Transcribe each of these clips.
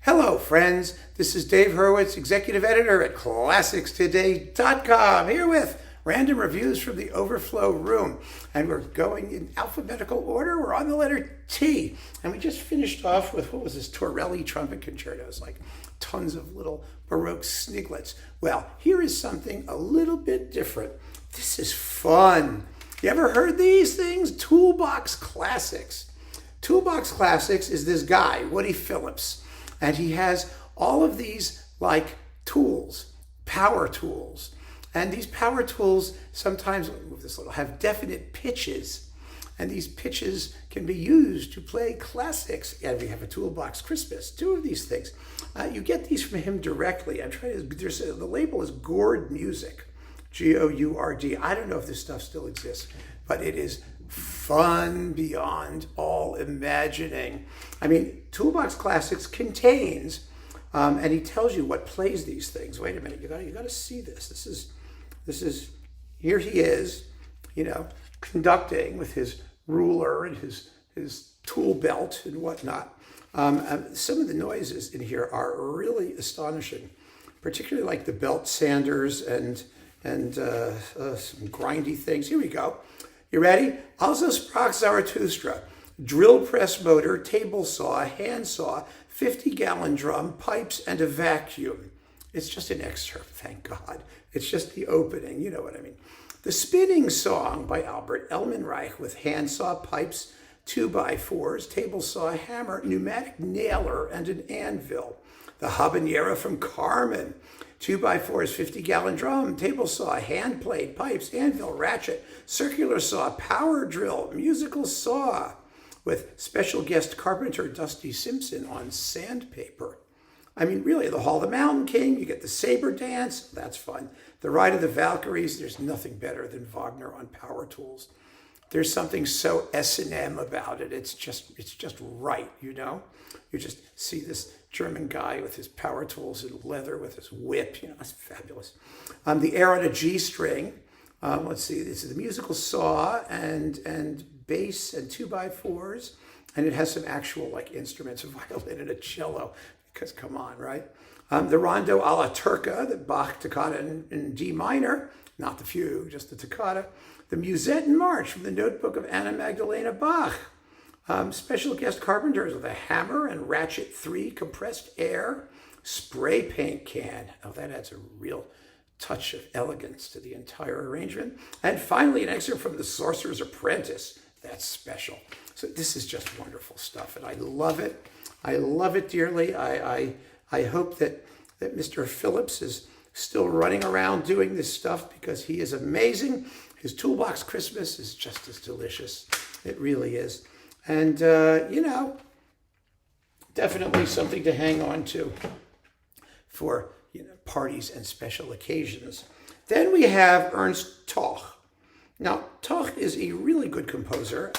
Hello, friends. This is Dave Hurwitz, Executive Editor at ClassicsToday.com, here with random reviews from the Overflow room. And we're going in alphabetical order. We're on the letter T. And we just finished off with, what was this, Torelli trumpet concertos, like tons of little Baroque sniglets. Well, here is something a little bit different. This is fun. You ever heard these things? Toolbox Classics. Toolbox Classics is this guy, Woody Phillips. And he has all of these like tools, power tools. And these power tools sometimes, move this a little, have definite pitches. And these pitches can be used to play classics. And we have a Toolbox Christmas, two of these things. You get these from him directly. I'm trying to, the label is Gourd Music, Gourd. I don't know if this stuff still exists, but it is fun beyond all imagining. I mean, Toolbox Classics contains, and he tells you what plays these things. Wait a minute, you got to see this. This is here he is, conducting with his ruler and his tool belt and whatnot. Some of the noises in here are really astonishing, particularly like the belt sanders and some grindy things. Here we go. You ready? Also Sprach Zarathustra. Drill press motor, table saw, hand saw, 50-gallon drum, pipes, and a vacuum. It's just an excerpt, thank God. It's just the opening, you know what I mean. The Spinning Song by Albert Elmenreich with hand saw, pipes, 2x4s, table saw, hammer, pneumatic nailer, and an anvil. The Habanera from Carmen. 2x4s, 50-gallon drum, table saw, hand plate, pipes, anvil, ratchet, circular saw, power drill, musical saw, with special guest carpenter Dusty Simpson on sandpaper. I mean, really, the Hall of the Mountain King, you get the saber dance, that's fun. The Ride of the Valkyries, there's nothing better than Wagner on power tools. There's something so S&M about it. It's just right, You just see this German guy with his power tools and leather with his whip. It's fabulous. The air on a G string. Let's see. This is the musical saw and bass and 2x4s, and it has some actual like instruments, a violin and a cello. Because come on, right? The Rondo alla Turca, the Bach toccata in D minor, not the fugue, just the toccata. The Musette and March from the Notebook of Anna Magdalena Bach. Special guest carpenters with a hammer and ratchet 3 compressed air, spray paint can. Oh, that adds a real touch of elegance to the entire arrangement. And finally, an excerpt from The Sorcerer's Apprentice. That's special. So this is just wonderful stuff, and I love it. I love it dearly. I hope that Mr. Phillips is still running around doing this stuff because he is amazing. His Toolbox Christmas is just as delicious. It really is. And, definitely something to hang on to for, parties and special occasions. Then we have Ernst Toch. Now, Toch is a really good composer.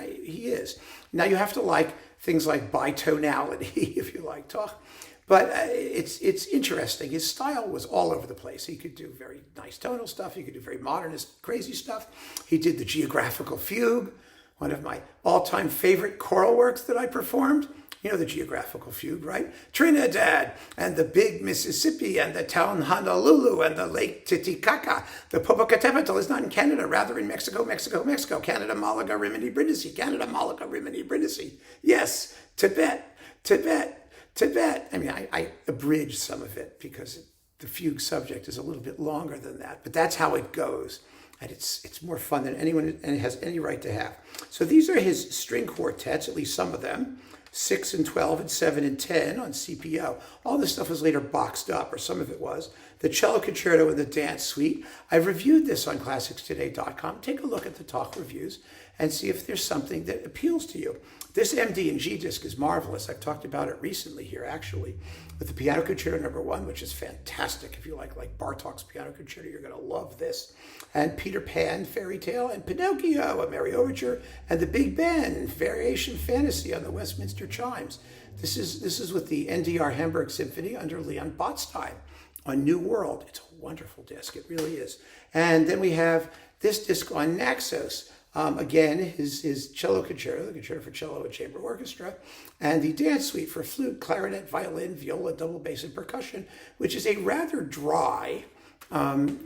He is. Now, you have to like things like bitonality if you like Toch. But it's interesting. His style was all over the place. He could do very nice tonal stuff. He could do very modernist, crazy stuff. He did the Geographical Fugue, one of my all-time favorite choral works that I performed. You know the Geographical Fugue, right? Trinidad and the Big Mississippi and the town Honolulu and the Lake Titicaca. The Popocatépetl is not in Canada, rather in Mexico. Canada, Malaga, Rimini, Brindisi. Canada, Malaga, Rimini, Brindisi. Yes, Tibet. I mean, I abridged some of it because the fugue subject is a little bit longer than that, but that's how it goes. And it's more fun than anyone and it has any right to have. So these are his string quartets, at least some of them, 6 and 12 and 7 and 10 on CPO. All this stuff was later boxed up, or some of it was. The Cello Concerto and the Dance Suite. I've reviewed this on ClassicsToday.com. Take a look at the Toch reviews and see if there's something that appeals to you. This MD and G disc is marvelous. I've talked about it recently here, actually, with the Piano Concerto No. 1, which is fantastic. If you like Bartók's Piano Concerto, you're going to love this. And Peter Pan, Fairy Tale, and Pinocchio, A Merry Overture, and the Big Ben, Variation Fantasy on the Westminster Chimes. This is with the NDR Hamburg Symphony under Leon Botstein on New World. It's a wonderful disc. It really is. And then we have this disc on Naxos, Again, his cello concerto, the concerto for cello and chamber orchestra, and the dance suite for flute, clarinet, violin, viola, double bass, and percussion, which is a rather dry,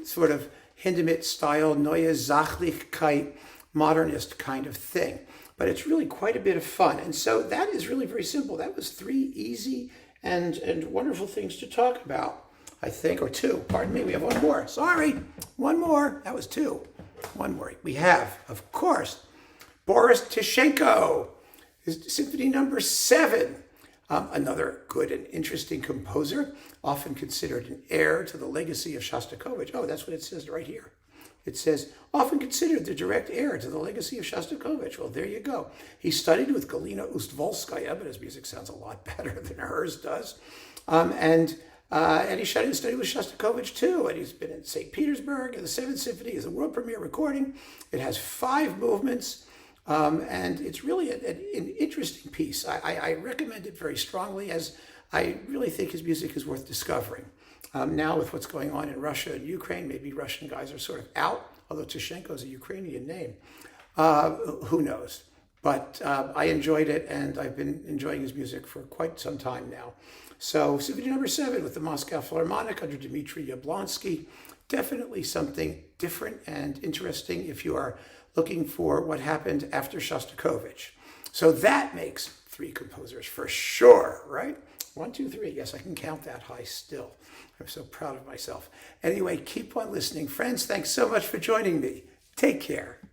sort of Hindemith style, Neue Sachlichkeit, modernist kind of thing. But it's really quite a bit of fun. And so that is really very simple. That was 3 easy and wonderful things to talk about, I think, or 2. Pardon me, we have 1 more. Sorry, 1 more. That was 2. 1 more. We have, of course, Boris Tishchenko, his Symphony Number 7. Another good and interesting composer, often considered an heir to the legacy of Shostakovich. Oh, that's what it says right here. It says, often considered the direct heir to the legacy of Shostakovich. Well, there you go. He studied with Galina Ustvolskaya, but his music sounds a lot better than hers does. And he studied with Shostakovich too. And he's been in St. Petersburg, and the 7th Symphony is a world premiere recording. It has 5 movements. And it's really an interesting piece. I recommend it very strongly, as I really think his music is worth discovering. Now with what's going on in Russia and Ukraine, maybe Russian guys are sort of out, although Tishchenko is a Ukrainian name. Who knows? But I enjoyed it, and I've been enjoying his music for quite some time now. So Symphony Number 7 with the Moscow Philharmonic under Dmitry Yablonsky, definitely something different and interesting if you are looking for what happened after Shostakovich. So that makes 3 composers for sure, right? 1, 2, 3. Yes, I can count that high still. I'm so proud of myself. Anyway, keep on listening. Friends, thanks so much for joining me. Take care.